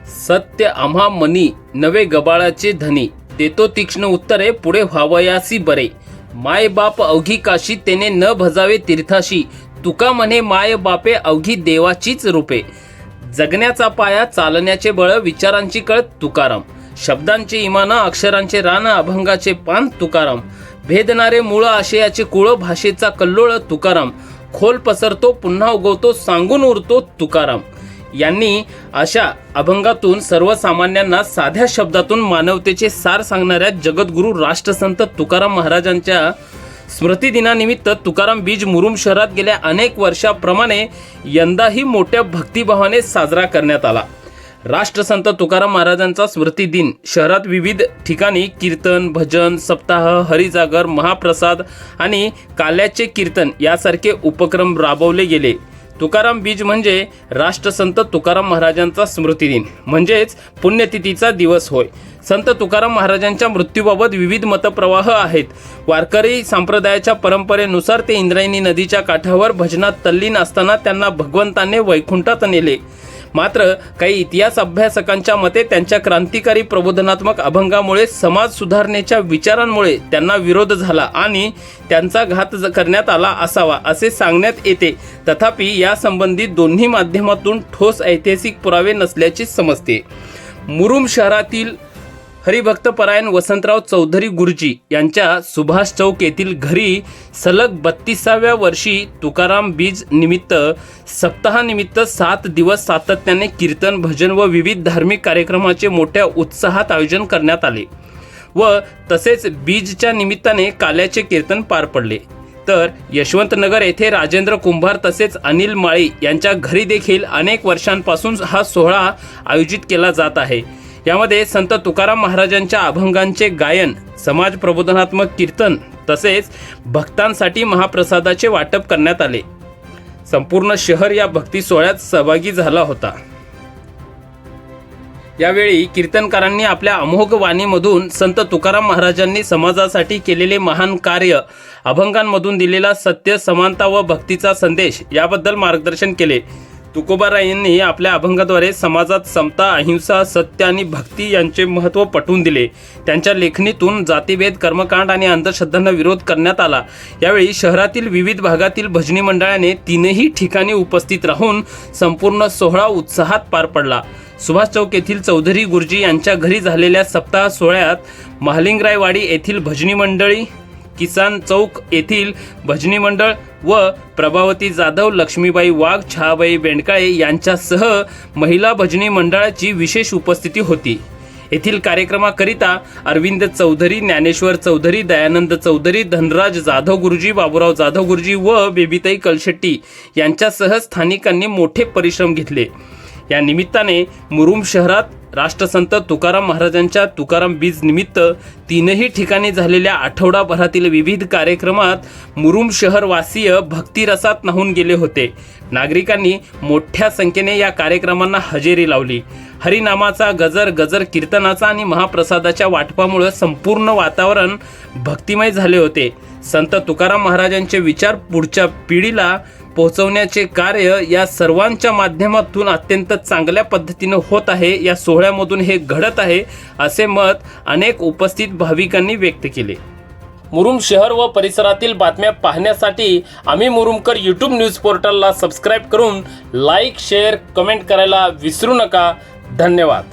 सत्य आम्हा मनी नवे गबाळाचे धनी, देतो तीक्ष्ण उत्तरे पुढे व्हावयासी बरे. माय बाप अवघी काशी तेने न भजावे तीर्थाशी, तुका म्हणे माय बापे अवघी देवाचीच रूपे. जगण्याचा पाया चालण्याचे बळ, विचारांची कळ तुकाराम. शब्दांचे इमान, अक्षरांचे रान, अभंगाचे पान तुकाराम. भेदणारे मूळ आशयाचे कुळ, भाषेचा कल्लोळ तुकाराम. खोल पसरतो पुन्हा उगवतो, सांगून उरतो तुकाराम. यांनी अशा अभंगातून सर्वसामान्यांना साध्या शब्दातून मानवतेचे सार सांगणाऱ्या जगद्गुरू राष्ट्रसंत तुकाराम महाराजांच्या स्मृतिदिनानिमित्त तुकाराम बीज मुरुम शहरात गेल्या अनेक वर्षाप्रमाणे यंदाही मोठ्या भक्तिभावाने साजरा करण्यात आला. राष्ट्रसंत तुकाराम महाराजांचा स्मृतिदिन शहरात विविध ठिकाणी कीर्तन, भजन, सप्ताह, हरिजागर, महाप्रसाद आणि काल्याचे कीर्तन यासारखे उपक्रम राबवले गेले. तुकाराम बीज म्हणजे राष्ट्रसंत तुकाराम महाराजांचा स्मृतिदिन म्हणजेच पुण्यतिथीचा दिवस होय. संत तुकाराम महाराजांच्या मृत्यूबाबत विविध मतप्रवाह आहेत. वारकरी संप्रदायाच्या परंपरेनुसार ते इंद्रायणी नदीच्या काठावर भजनात तल्लीन असताना त्यांना भगवंताने वैकुंठात नेले. मात्र काही इतिहास अभ्यासकांच्या मते त्यांच्या क्रांतिकारी प्रबोधनात्मक अभंगामुळे, समाज सुधारणेच्या विचारांमुळे त्यांना विरोध झाला आणि त्यांचा घात करण्यात आला असावा असे सांगण्यात येते. तथापि यासंबंधी दोन्ही माध्यमातून ठोस ऐतिहासिक पुरावे नसल्याचे समजते. मुरुम शहरातील हरिभक्तपरायण वसंतराव चौधरी गुरुजी यांच्या सुभाष चौक येथील घरी सलग 32व्या वर्षी तुकाराम बीज निमित्त सप्ताहानिमित्त 7 दिवस सातत्याने कीर्तन, भजन व विविध धार्मिक कार्यक्रमाचे मोठ्या उत्साहात आयोजन करण्यात आले व तसेच बीजच्या निमित्ताने काल्याचे कीर्तन पार पडले. तर यशवंतनगर येथे राजेंद्र कुंभार तसेच अनिल माळी यांच्या घरी देखील अनेक वर्षांपासून हा सोहळा आयोजित केला जात आहे. यामध्ये संत तुकाराम महाराजांच्या अभंगांचे गायन, समाज प्रबोधनात्मक कीर्तन तसेच भक्तांसाठी महाप्रसादाचे वाटप करण्यात आले. संपूर्ण शहर या भक्ती सोहळ्यात सहभागी झाला होता. यावेळी कीर्तनकारांनी आपल्या अमोघ वाणीमधून संत तुकाराम महाराजांनी समाजासाठी केलेले महान कार्य, अभंगांमधून दिलेला सत्य, समानता व भक्तीचा संदेश याबद्दल मार्गदर्शन केले. तुकोबारायांनी आपल्या अभंगाद्वारे समाजात समता, अहिंसा, सत्य आणि भक्ती यांचे महत्त्व पटवून दिले. त्यांच्या लेखणीतून जातीभेद, कर्मकांड आणि अंधश्रद्धांना विरोध करण्यात आला. यावेळी शहरातील विविध भागातील भजनी मंडळाने 3ही ठिकाणी उपस्थित राहून संपूर्ण सोहळा उत्साहात पार पडला. सुभाष चौक येथील चौधरी गुरुजी यांच्या घरी झालेल्या सप्ताह सोहळ्यात महालिंगरायवाडी येथील भजनी मंडळी, किसान चौक येथील भजनी मंडळ व प्रभावती जाधव, लक्ष्मीबाई वाघ, छाबाई बेंडकाळे यांच्यासह महिला भजनी मंडळाची विशेष उपस्थिती होती. येथील कार्यक्रमाकरिता अरविंद चौधरी, ज्ञानेश्वर चौधरी, दयानंद चौधरी, धनराज जाधव गुरुजी, बाबूराव जाधव गुरुजी व बेबीताई कलशेट्टी यांच्यासह स्थानिकांनी मोठे परिश्रम घेतले. या निमित्ताने मुरुम शहरात राष्ट्रसंत तुकाराम महाराजांच्या तुकाराम बीज निमित्त 3ही ठिकाणी झालेल्या आठवडाभरातील विविध कार्यक्रमात मुरुम शहरवासीय भक्तिरसात न्हाऊन गेले होते. नागरिकांनी मोठ्या संख्येने या कार्यक्रमांना हजेरी लावली. हरिनामाचा गजर कीर्तनाचा आणि महाप्रसादाच्या वाटपामुळे संपूर्ण वातावरण भक्तिमय झाले होते. संत तुकाराम महाराजांचे विचार पुढच्या पिढीला पोहोचवण्याचे कार्य या सर्वांच्या माध्यमातून अत्यंत चांगल्या पद्धतीने होत आहे. या सोहळ्यामधून हे घडत आहे असे मत अनेक उपस्थित भाविकांनी व्यक्त केले. मुरुम शहर व परिसरातील बातम्या पाहण्यासाठी आम्ही मुरुमकर यूट्यूब न्यूज पोर्टलला सबस्क्राईब करून लाईक, शेअर, कमेंट करायला विसरू नका. धन्यवाद.